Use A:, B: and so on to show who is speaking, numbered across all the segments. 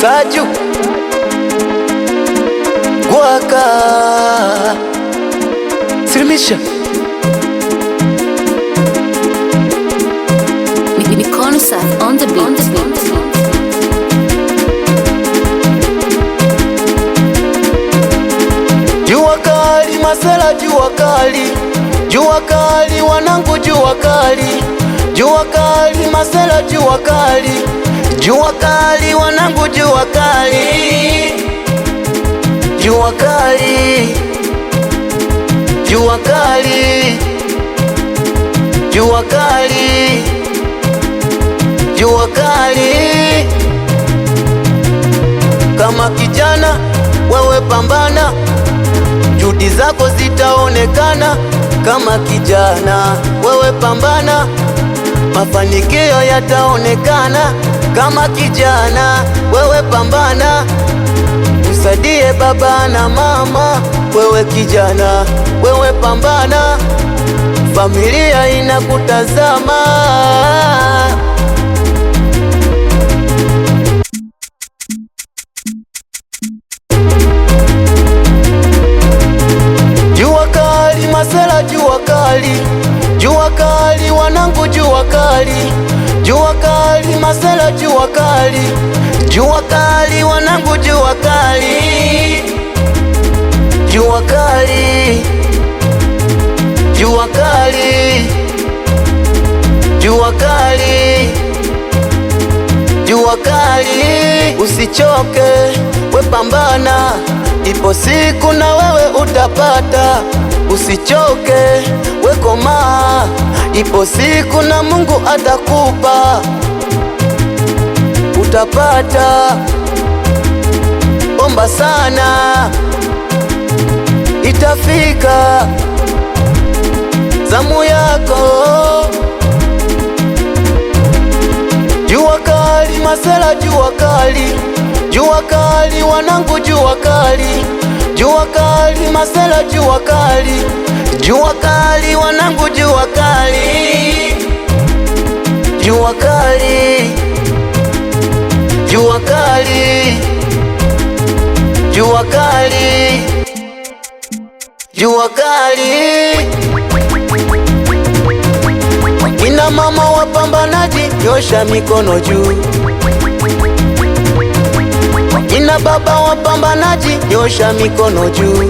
A: Saju Gwaka Silimisha
B: Mikono safi on the beat.
A: Jua kali masela, jua kali, jua kali wanangu, jua kali, jua kali masela, jua kali, jua kali wanangu, jua kali, jua kali, jua kali, jua kali, jua kali. Kama kijana wewe pambana, juhudi zako zitaonekana. Kama kijana wewe pambana, mafanikio yataonekana. Kama kijana wewe pambana, usaidie baba na mama. Wewe kijana wewe pambana, familia inakutazama. Masela jua kali, jua kali wanangu, jua kali, jua kali masela, jua kali, jua kali wanangu, jua kali, jua kali, jua kali, jua kali, jua kali. Usichoke, we pambana, ipo siku na wewe utapata. Usichoke, we komaa, ipo siku na Mungu atakupa, utapata. Omba sana, itafika zamu yako. Jua kali masela, jua kali, jua kali wanangu, jua kali, jua kali masela, jua kali, jua kali wanangu, jua kali, jua kali, jua kali, jua kali, jua kali. Ina mama wapambanaji, nyosha mikono juu. Ina baba wapambanaji, nyosha mikono juu.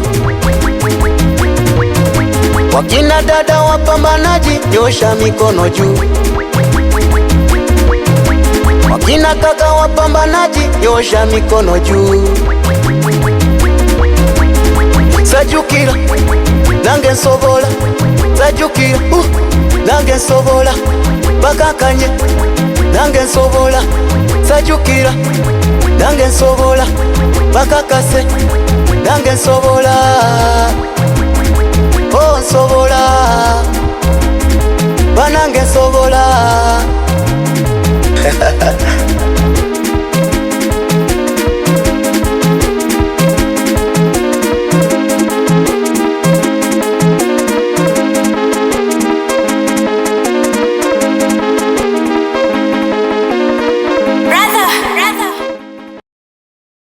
A: Wakina dada wapambanaji, nyosha mikono juu. Wakina kaka wapambanaji, nyosha mikono juu. Sajukira nange nsobola, sajukira nange nsobola, bakakanye nange nsobola, sajukira nange nsobola, bakakase nange nsobola.